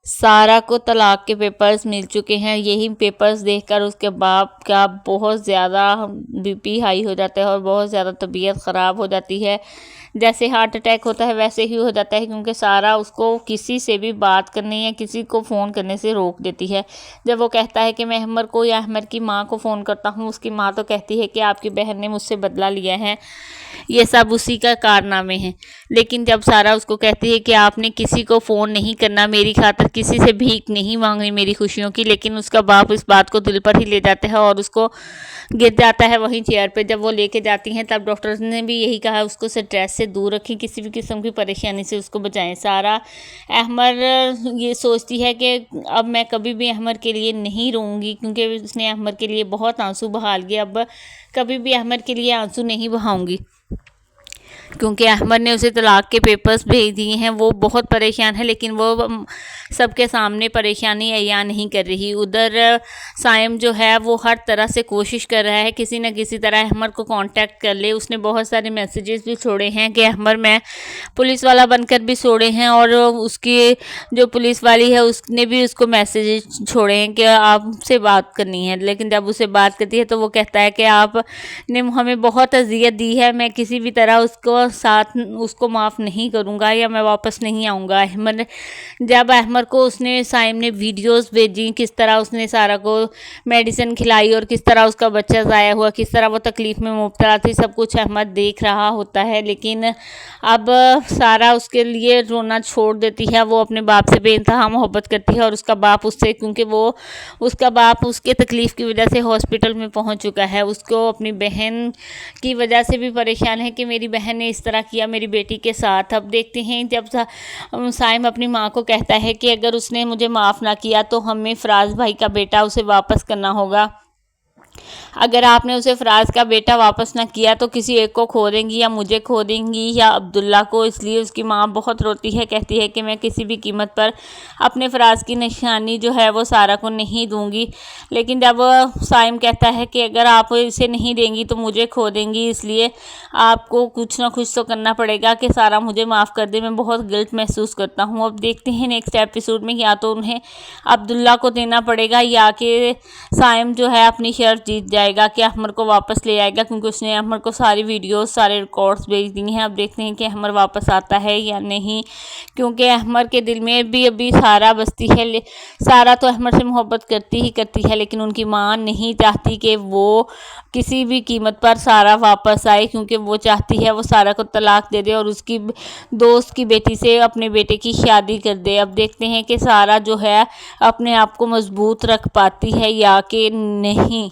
سارہ کو طلاق کے پیپرز مل چکے ہیں۔ یہی پیپرز دیکھ کر اس کے باپ کا بہت زیادہ بی پی ہائی ہو جاتا ہے اور بہت زیادہ طبیعت خراب ہو جاتی ہے۔ جیسے ہارٹ اٹیک ہوتا ہے ویسے ہی ہو جاتا ہے، کیونکہ سارہ اس کو کسی سے بھی بات کرنے یا کسی کو فون کرنے سے روک دیتی ہے۔ جب وہ کہتا ہے کہ میں احمر کو یا احمر کی ماں کو فون کرتا ہوں، اس کی ماں تو کہتی ہے کہ آپ کی بہن نے مجھ سے بدلہ لیا ہے، یہ سب اسی کا کارنامے ہیں۔ لیکن جب سارہ اس کو کہتی ہے کہ آپ نے کسی کو فون نہیں کرنا، میری خاطر کسی سے بھیک نہیں مانگنی میری خوشیوں کی، لیکن اس کا باپ اس بات کو دل پر ہی لے جاتا ہے اور اس کو گر جاتا ہے وہیں چیئر پہ۔ جب وہ لے کے جاتی ہیں تب ڈاکٹرز نے بھی یہی کہا اس کو سٹریس سے دور رکھیں، کسی بھی قسم کی پریشانی سے اس کو بچائیں۔ سارہ احمر یہ سوچتی ہے کہ اب میں کبھی بھی احمر کے لیے نہیں روں گی، کیونکہ اس نے احمر کے لیے بہت آنسو بہا لیے، اب کبھی بھی احمر کے لیے آنسو نہیں بہاؤں گی، کیونکہ احمر نے اسے طلاق کے پیپرز بھیج دیے ہیں۔ وہ بہت پریشان ہے، لیکن وہ سب کے سامنے پریشانی عیاں نہیں کر رہی۔ ادھر سائم جو ہے وہ ہر طرح سے کوشش کر رہا ہے کسی نہ کسی طرح احمر کو کانٹیکٹ کر لے۔ اس نے بہت سارے میسیجز بھی چھوڑے ہیں کہ احمر میں پولیس والا بن کر بھی چھوڑے ہیں، اور اس کی جو پولیس والی ہے اس نے بھی اس کو میسیجز چھوڑے ہیں کہ آپ سے بات کرنی ہے۔ لیکن جب اسے بات کرتی ہے تو وہ کہتا ہے کہ آپ نے ہمیں بہت اذیت دی ہے، میں کسی بھی طرح اس کو معاف نہیں کروں گا یا میں واپس نہیں آؤں گا۔ جب احمر کو اس نے سائم نے ویڈیوز بھیجی کس طرح اس نے سارہ کو میڈیسن کھلائی اور کس طرح اس کا بچہ ضائع ہوا، کس طرح وہ تکلیف میں مبتلا تھی، سب کچھ احمر دیکھ رہا ہوتا ہے۔ لیکن اب سارہ اس کے لیے رونا چھوڑ دیتی ہے، وہ اپنے باپ سے بے انتہا محبت کرتی ہے اور اس کا باپ اس سے، کیونکہ اس کا باپ اس کے تکلیف کی وجہ سے ہاسپٹل میں پہنچ چکا ہے، اس کو اپنی بہن کی وجہ سے بھی پریشان ہے کہ میری بہن نے اس طرح کیا میری بیٹی کے ساتھ۔ اب دیکھتے ہیں جب سائم اپنی ماں کو کہتا ہے کہ اگر اس نے مجھے معاف نہ کیا تو ہمیں فراز بھائی کا بیٹا اسے واپس کرنا ہوگا، اگر آپ نے اسے فراز کا بیٹا واپس نہ کیا تو کسی ایک کو کھو دیں گی، یا مجھے کھو دیں گی یا عبداللہ کو۔ اس لیے اس کی ماں بہت روتی ہے، کہتی ہے کہ میں کسی بھی قیمت پر اپنے فراز کی نشانی جو ہے وہ سارہ کو نہیں دوں گی۔ لیکن جب سائم کہتا ہے کہ اگر آپ اسے نہیں دیں گی تو مجھے کھو دیں گی، اس لیے آپ کو کچھ نہ کچھ تو کرنا پڑے گا کہ سارہ مجھے معاف کر دے، میں بہت گلٹ محسوس کرتا ہوں۔ اب دیکھتے ہیں نیکسٹ ایپیسوڈ میں یا تو انہیں عبداللہ کو دینا پڑے گا یا کہ سائم جو ہے اپنی شرط جیت جائے گا کہ احمر کو واپس لے آئے گا، کیونکہ اس نے احمر کو ساری ویڈیوز سارے ریکارڈز بھیج دی ہیں۔ اب دیکھتے ہیں کہ احمر واپس آتا ہے یا نہیں، کیونکہ احمر کے دل میں بھی ابھی سارہ بستی ہے۔ سارہ تو احمر سے محبت کرتی ہے، لیکن ان کی ماں نہیں چاہتی کہ وہ کسی بھی قیمت پر سارہ واپس آئے، کیونکہ وہ چاہتی ہے وہ سارہ کو طلاق دے دے اور اس کی دوست کی بیٹی سے اپنے بیٹے کی شادی کر دے۔ اب دیکھتے ہیں کہ سارہ جو ہے اپنے آپ کو مضبوط رکھ پاتی ہے یا کہ نہیں۔